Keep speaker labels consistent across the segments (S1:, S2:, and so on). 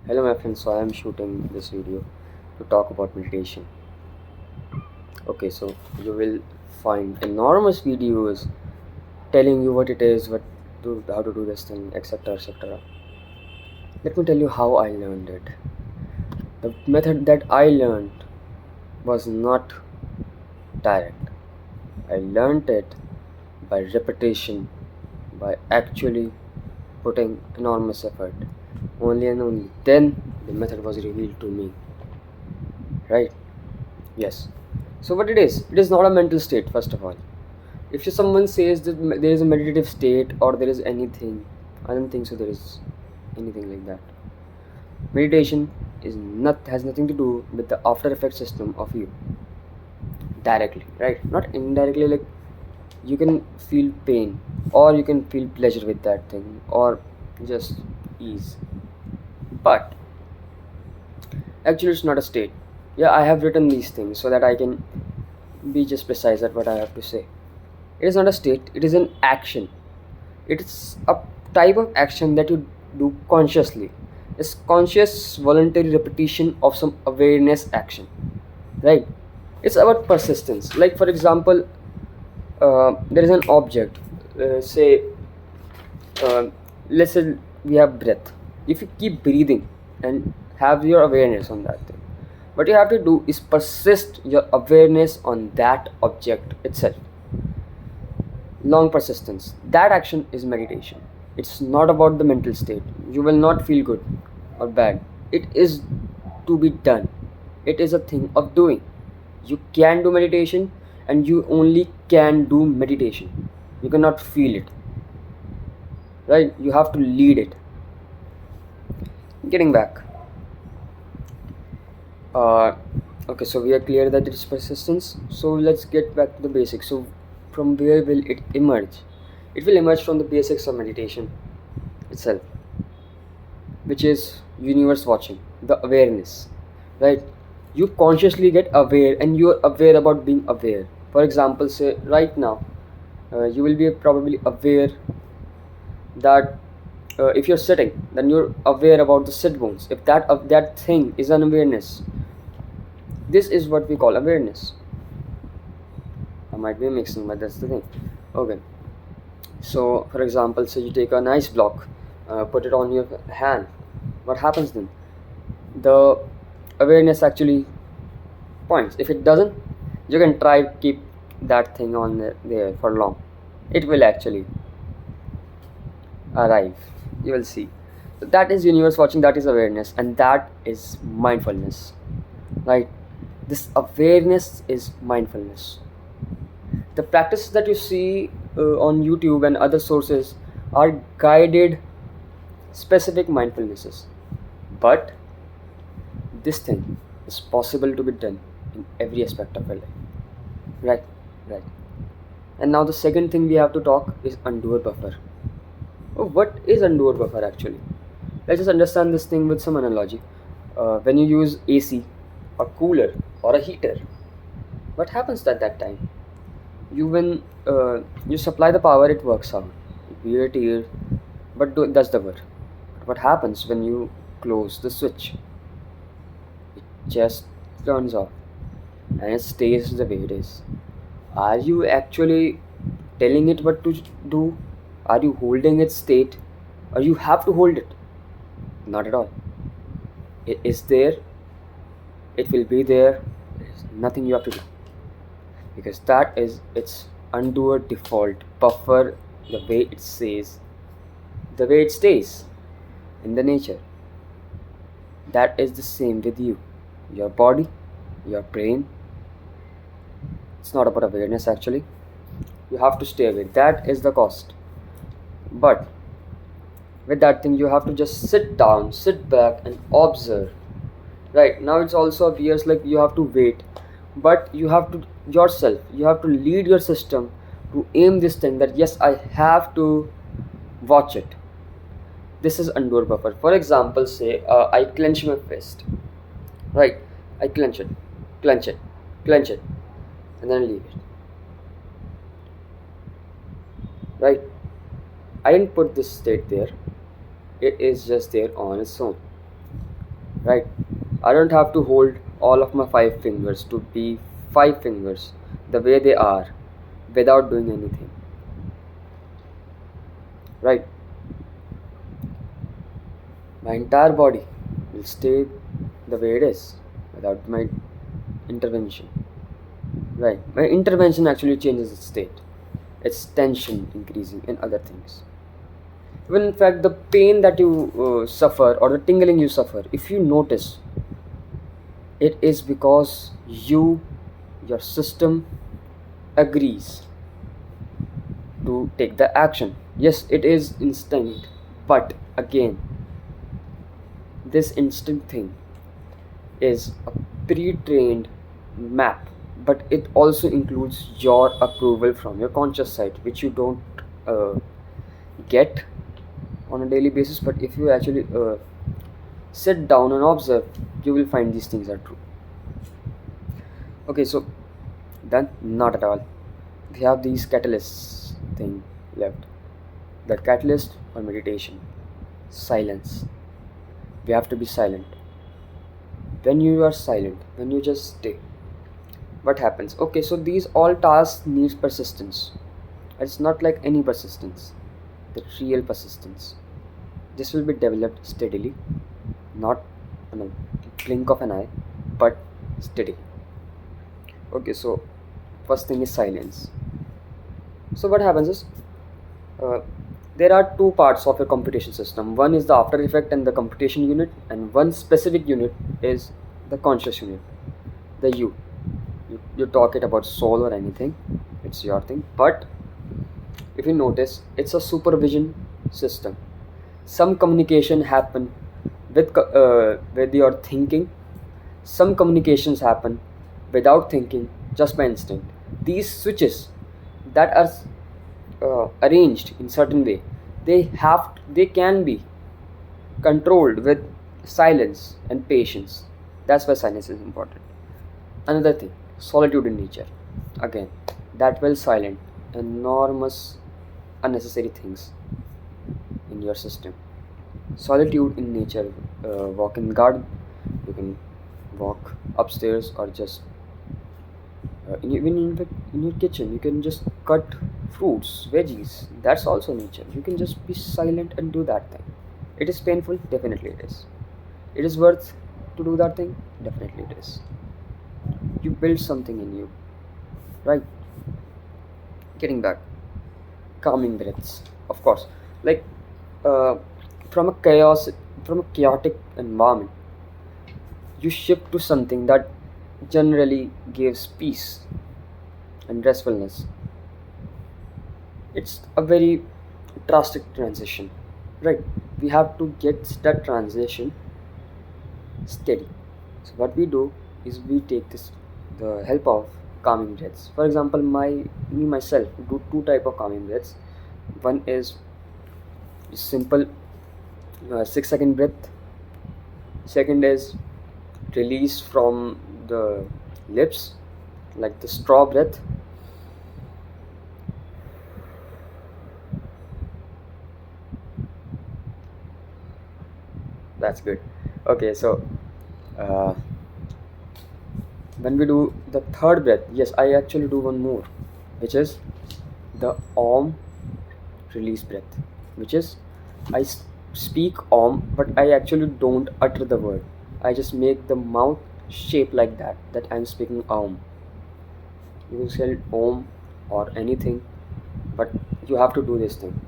S1: Hello my friends, so I am shooting this video to talk about meditation. Okay, so you will find enormous videos telling you what it is, how to do this thing, etc. etc. Let me tell you how I learned it. The method that I learned was not direct. I learned it by repetition, by actually putting enormous effort. Only and only then the method was revealed to me. Right? Yes. So what it is not a mental state. First of all, if someone says that there is a meditative state or there is anything, I don't think so. There is anything like that. Meditation is not has nothing to do with the after effect system of you directly, right? Not indirectly. Like you can feel pain or you can feel pleasure with that thing or just ease, but actually it's not a state. Yeah, I have written these things so that I can be just precise at what I have to say. It is not a state, it is an action. It's a type of action that you do consciously. It's conscious voluntary repetition of some awareness action, right? It's about persistence. Like for example, there is an object, say, uh, let's say we have breath. If you keep breathing and have your awareness on that thing, what you have to do is persist your awareness on that object itself. Long persistence, that action is meditation. It's not about the mental state. You will not feel good or bad. It is to be done. It is a thing of doing. You can do meditation, and you only can do meditation. You cannot feel it, right? You have to lead it. Getting back, uh, okay, so we are clear that it's persistence. So let's get back to the basics. So from where will it emerge? It will emerge from the basics of meditation itself, which is universe watching, the awareness, right? You consciously get aware and you're aware about being aware. For example, say right now, you will be probably aware that if you're sitting, then you're aware about the sit bones. If that thing is an awareness, this is what we call awareness. I might be mixing, but that's the thing. Okay, so for example, say you take an ice block, put it on your hand. What happens then? The awareness actually points. If it doesn't, you can try to keep that thing on there for long. It will actually arrive. You will see. So that is universe watching, that is awareness, and that is mindfulness. Right? This awareness is mindfulness. The practices that you see on YouTube and other sources are guided specific mindfulnesses. But this thing is possible to be done in every aspect of your life. Right, right. And now the second thing we have to talk is undoer buffer. Oh, what is undoer buffer actually? Let's just understand this thing with some analogy. When you use AC, a cooler, or a heater, what happens at that time? You supply the power, it works out. You heat here, but does the work. But what happens when you close the switch? It just turns off and it stays the way it is. Are you actually telling it what to do? Are you holding its state? Or you have to hold it? Not at all. It is there, it will be there. There's nothing you have to do. Because that is its undoer default buffer, the way it says, the way it stays in the nature. That is the same with you. Your body, your brain. It's not about awareness actually. You have to stay away. That is the cost. But with that thing, you have to just sit down, sit back, and observe. Right now, it's also appears like you have to wait, but you have to yourself. You have to lead your system to aim this thing that yes, I have to watch it. This is undo buffer. For example, say I clench my fist. Right, I clench it, clench it, and then leave it. Right, I didn't put this state there. It is just there on its own. right? I don't have to hold all of my five fingers to be five fingers the way they are without doing anything, right? My entire body will stay the way it is without my intervention, right? My intervention actually changes its state, its tension increasing and other things. Even in fact, the pain that you suffer or the tingling you suffer, if you notice, it is because your system agrees to take the action. Yes, it is instinct, but again, this instinct thing is a pre-trained map, but it also includes your approval from your conscious side, which you don't uh, get on a daily basis. But if you actually sit down and observe, you will find these things are true. Okay, so then not at all. We have these catalysts thing left. The catalyst for meditation, silence. We have to be silent. When you are silent, when you just stay, what happens? Okay, so these all tasks needs persistence. It's not like any persistence, the real persistence. This will be developed steadily, not in a blink of an eye, but steady. Okay, so first thing is silence. So what happens is, uh, there are two parts of your computation system. One is the after effect and the computation unit, and one specific unit is the conscious unit, the you talk it about soul or anything, it's your thing. But if you notice, it's a supervision system. Some communication happen with your thinking, some communications happen without thinking, just by instinct. These switches that are arranged in certain way, they can be controlled with silence and patience. That's why silence is important. Another thing, solitude in nature. Again, that will silent enormous unnecessary things in your system. Solitude in nature, walk in garden, you can walk upstairs, or just even in fact in your kitchen you can just cut fruits, veggies. That's also nature. You can just be silent and do that thing. It is painful, definitely it is. It is worth to do that thing, definitely it is. You build something in you, right? Getting back, calming breaths, of course. Like, uh, from a chaotic environment, you shift to something that generally gives peace and restfulness. It's a very drastic transition, right? We have to get that transition steady. So what we do is we take this the help of calming breaths. For example, me myself do two type of calming breaths. One is simple 6 second breath. Second is release from the lips, like the straw breath. That's good. Okay, so uh, when we do the third breath, yes, I actually do one more, which is the om release breath, which is I speak om, but I actually don't utter the word. I just make the mouth shape like that I'm speaking om. You can say om or anything, but you have to do this thing.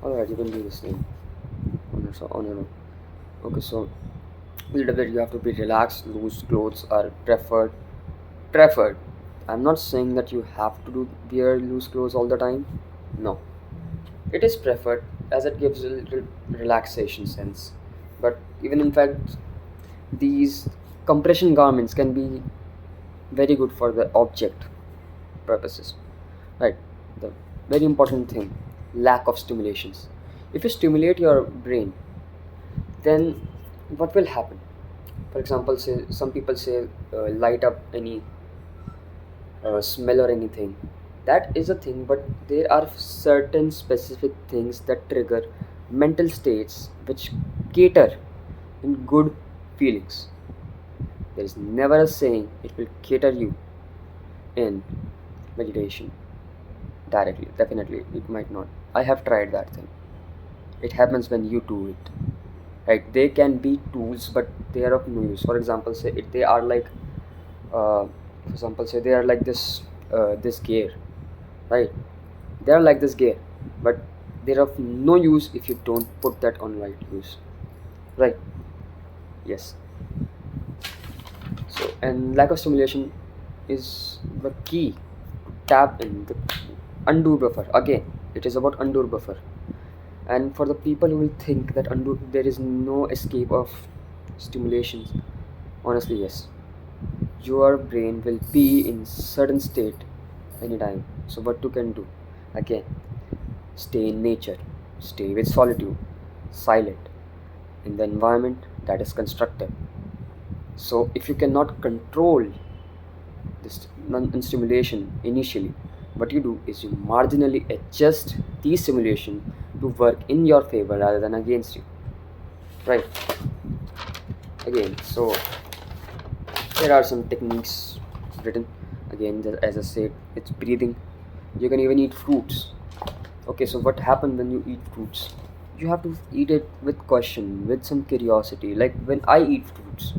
S1: Alright, you can do this thing on your own. Okay, so little bit you have to be relaxed. Loose clothes are preferred. I'm not saying that you have to do wear loose clothes all the time. No, it is preferred as it gives a little relaxation sense. But even in fact, these compression garments can be very good for the object purposes, right? The very important thing, lack of stimulations. If you stimulate your brain, then what will happen? For example, say some people say light up any smell or anything. That is a thing, but there are certain specific things that trigger mental states which cater in good feelings. There is never a saying it will cater you in meditation directly. Definitely, it might not. I have tried that thing. It happens when you do it. Right? They can be tools, but they are of no use. For example, say if they are like, for example, say they are like this gear, right? They are like this gear, but they're of no use if you don't put that on right use, right? Yes. So, and lack of stimulation is the key to tap in the undo buffer. Again, it is about undo buffer. And for the people who will think that undo there is no escape of stimulations, honestly, yes, your brain will be in certain state anytime. So what you can do, again, stay in nature, stay with solitude, silent, in the environment that is constructive. So if you cannot control this stimulation initially, what you do is you marginally adjust the stimulation to work in your favor rather than against you, right? Again, so there are some techniques written. Again, as I said, it's breathing. You can even eat fruits. Okay, so what happens when you eat fruits? You have to eat it with caution, with some curiosity. Like when I eat fruits,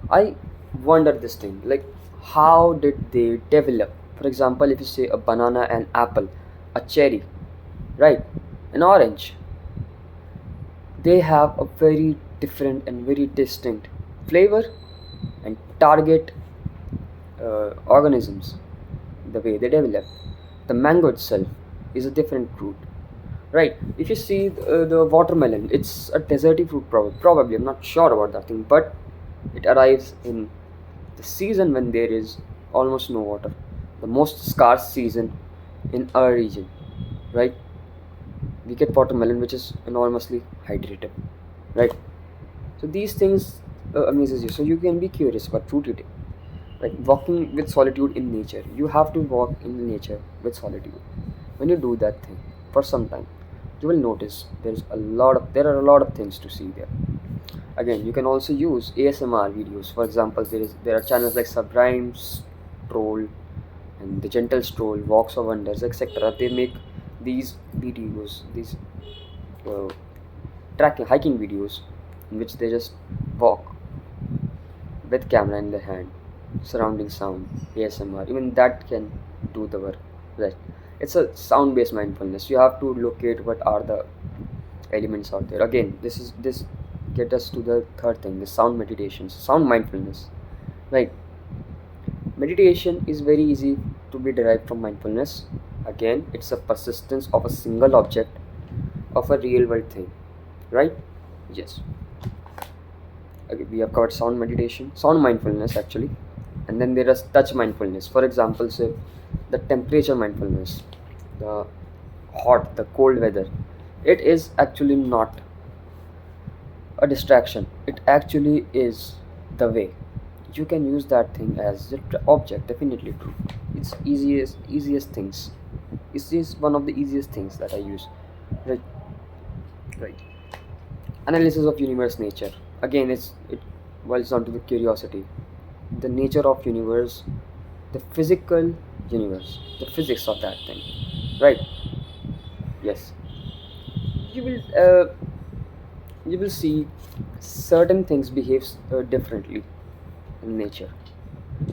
S1: I wonder this thing, like how did they develop? For example, if you say a banana and apple, a cherry, right, an orange, they have a very different and very distinct flavor and target organisms. The way they develop, the mango itself is a different fruit, right? If you see the watermelon, it's a deserty fruit, probably. I'm not sure about that thing, but it arrives in the season when there is almost no water, the most scarce season in our region, right? We get watermelon which is enormously hydrated, right? So these things amazes you, so you can be curious about fruit eating. Like walking with solitude in nature, you have to walk in nature with solitude. When you do that thing for some time, you will notice there are a lot of things to see there. Again, you can also use ASMR videos. For example, there are channels like Sublime Stroll and The Gentle Stroll, Walks of Wonders, etc. They make these videos, these uh, tracking hiking videos, in which they just walk with camera in their hand, surrounding sound, ASMR. Even that can do the work. Right? It's a sound-based mindfulness. You have to locate what are the elements out there. Again, this get us to the third thing: the sound meditations, sound mindfulness. Right? Meditation is very easy to be derived from mindfulness. Again, it's a persistence of a single object of a real world thing. Right? Yes. Okay, we have covered sound meditation, sound mindfulness actually, and then there is touch mindfulness. For example, say the temperature mindfulness, the hot, the cold weather. It is actually not a distraction. It actually is the way. You can use that thing as the object. Definitely true. It's easiest things. This is one of the easiest things that I use. Right, right. Analysis of universe nature. Again, it boils down to the curiosity, the nature of universe, the physical universe, the physics of that thing, right? Yes, you will you will see certain things behaves differently in nature.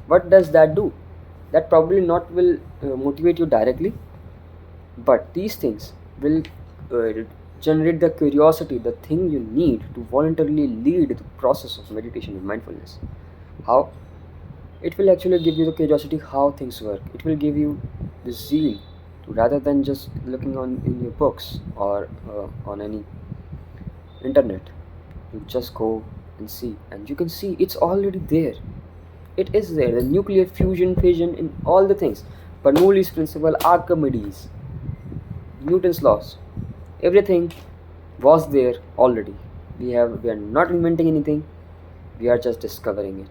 S1: What does that do? That probably not will motivate you directly, but these things will uh, generate the curiosity, the thing you need to voluntarily lead the process of meditation and mindfulness. How? It will actually give you the curiosity how things work. It will give you the zeal to, rather than just looking on in your books or on any internet. You just go and see, and you can see it's already there. It is there. The nuclear fusion, fission, in all the things. Bernoulli's principle, Archimedes, Newton's laws, everything was there already. We are not inventing anything. We are just discovering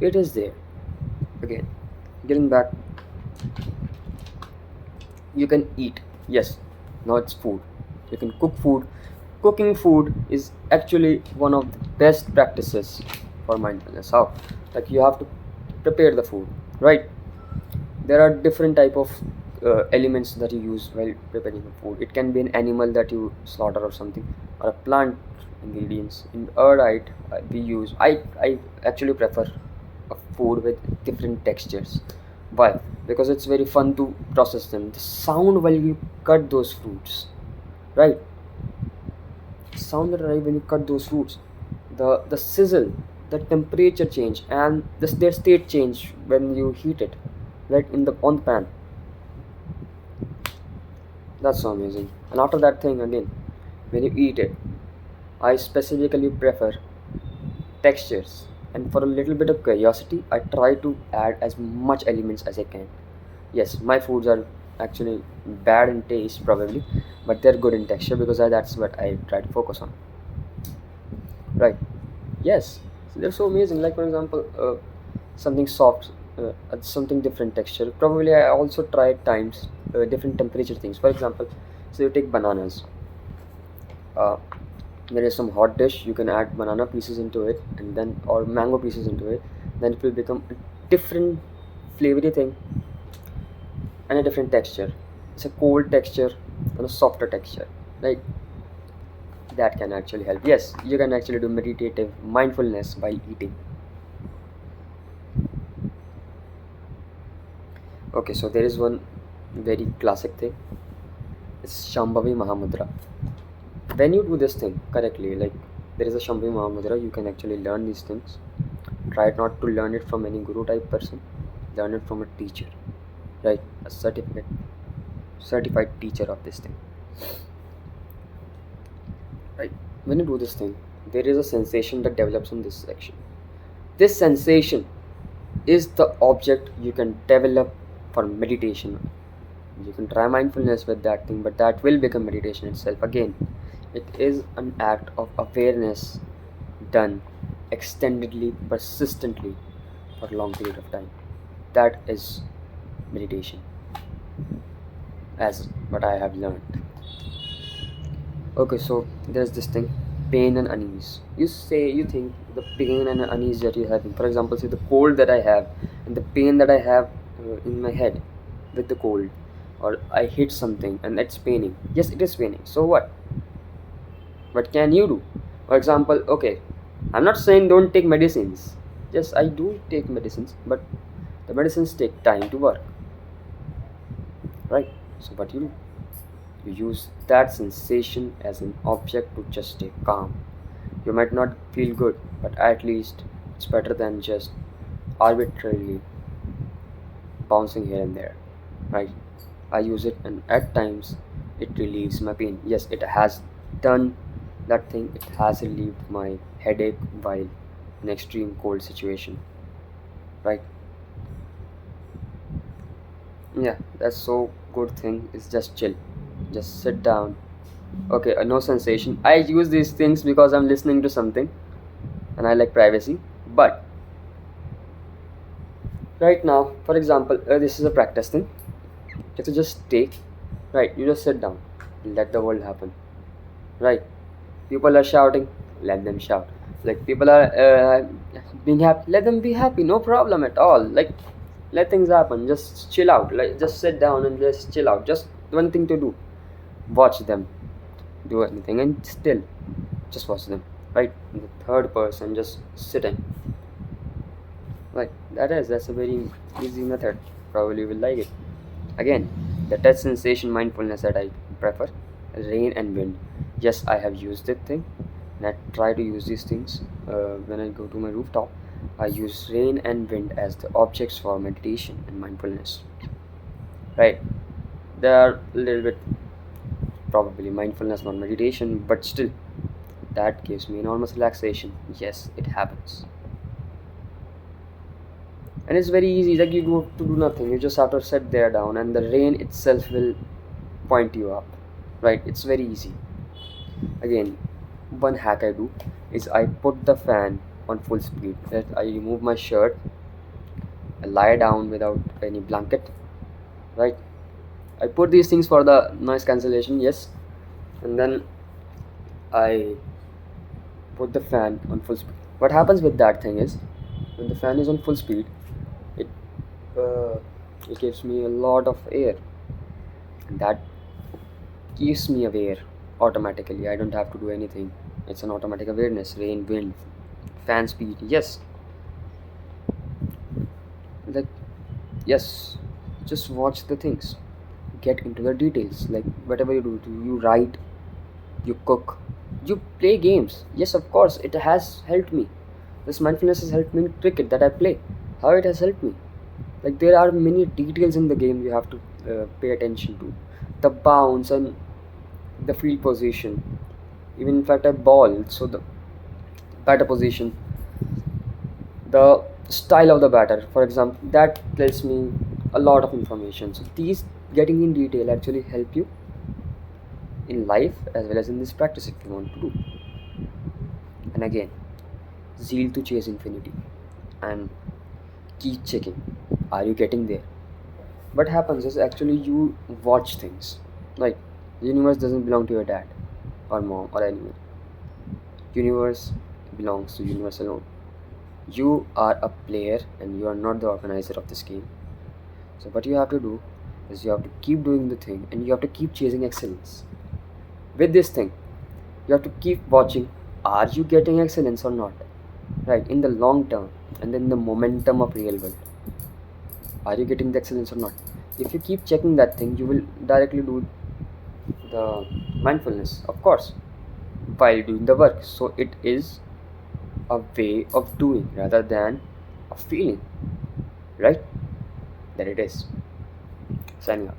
S1: it is there. Again, getting back, you can eat. Yes, now it's food. You can cook food. Cooking food is actually one of the best practices for mindfulness. How? Like, you have to prepare the food, right? There are different type of elements that you use while preparing the food. It can be an animal that you slaughter or something, or a plant ingredients. In our diet, we use, I actually prefer a food with different textures. Why? Because it's very fun to process them. The sound while you cut those fruits, right? Sound that arrive when you cut those fruits, the sizzle, the temperature change, and their state change when you heat it, right, in the on the pan. That's so amazing. And after that thing again, when you eat it, I specifically prefer textures. And for a little bit of curiosity, I try to add as much elements as I can. Yes, my foods are actually bad in taste probably, but they're good in texture because that's what I try to focus on. Right. Yes. So they're so amazing. Like for example, something soft, something different texture. Probably I also try at times different temperature things. For example, so you take bananas. Uh, there is some hot dish. You can add banana pieces into it, and then or mango pieces into it. Then it will become a different flavory thing and a different texture. It's a cold texture and a softer texture. Right. That can actually help. Yes, you can actually do meditative mindfulness by eating. Okay, so there is one very classic thing. It's Shambhavi Mahamudra. When you do this thing correctly, like there is a Shambhavi Mahamudra, you can actually learn these things. Try not to learn it from any guru type person. Learn it from a teacher, right? A certified teacher of this thing, right? When you do this thing, there is a sensation that develops in this section. This sensation is the object you can develop for meditation. You can try mindfulness with that thing, but that will become meditation itself. Again, it is an act of awareness done extendedly, persistently for a long period of time. That is meditation, as what I have learned. Okay, so there's this thing, pain and unease. You think the pain and unease that you have, for example, say the cold that I have and the pain that I have in my head with the cold, or I hit something and it's paining. Yes, it is paining. So what? What can you do? For example, okay, I'm not saying don't take medicines. Yes, I do take medicines, but the medicines take time to work, right? So what you do? You use that sensation as an object to just stay calm. You might not feel good, but at least it's better than just arbitrarily bouncing here and there, right? I use it, and at times it relieves my pain. Yes, it has done that thing, it has relieved my headache while in extreme cold situation, right? Yeah, that's so good thing. It's just chill, just sit down. Okay, no sensation. I use these things because I'm listening to something and I like privacy. But right now, for example, this is a practice thing. You have to just take, right? You just sit down, let the world happen, right? People are shouting, let them shout. Like people are being happy, let them be happy. No problem at all. Like let things happen. Just chill out. Like just sit down and just chill out. Just one thing to do: watch them do anything and still just watch them, right? In the third person, just sitting. Right. That's a very easy method. Probably will like it. Again, the touch sensation mindfulness that I prefer, rain and wind. Yes, I have used that thing, and I try to use these things when I go to my rooftop. I use rain and wind as the objects for meditation and mindfulness. Right? They are a little bit probably mindfulness, not meditation, but still, that gives me enormous relaxation. Yes, it happens, and it's very easy. Like you do have to do nothing. You just have to sit there down, and the rain itself will point you up. Right? It's very easy. Again, one hack I do is I put the fan. on full speed, that I remove my shirt, I lie down without any blanket, right? I put these things for the noise cancellation, yes, and then I put the fan on full speed. What happens with that thing is, when the fan is on full speed, it uh, it gives me a lot of air, and that keeps me aware automatically. I don't have to do anything. It's an automatic awareness. Rain, wind, fan speed. Yes, like yes. Just watch the things. Get into the details. Like whatever you do, you write, you cook, you play games. Yes, of course, it has helped me. This mindfulness has helped me in cricket that I play. How it has helped me. Like there are many details in the game you have to pay attention to. The bounce and the field position. Even in fact, a ball. So the batter position, the style of the batter, for example, that tells me a lot of information. So these getting in detail actually help you in life as well as in this practice if you want to do. And again, zeal to chase infinity and keep checking. Are you getting there? What happens is actually you watch things. Like the universe doesn't belong to your dad or mom or anyone. Universe belongs to universe alone. You are a player and you are not the organizer of this game. So what you have to do is you have to keep doing the thing and you have to keep chasing excellence. With this thing, you have to keep watching, are you getting excellence or not? Right, in the long term and then the momentum of real world. Are you getting the excellence or not? If you keep checking that thing, you will directly do the mindfulness, of course, while doing the work. So it is a way of doing rather than a feeling, right? That it is. Signing off.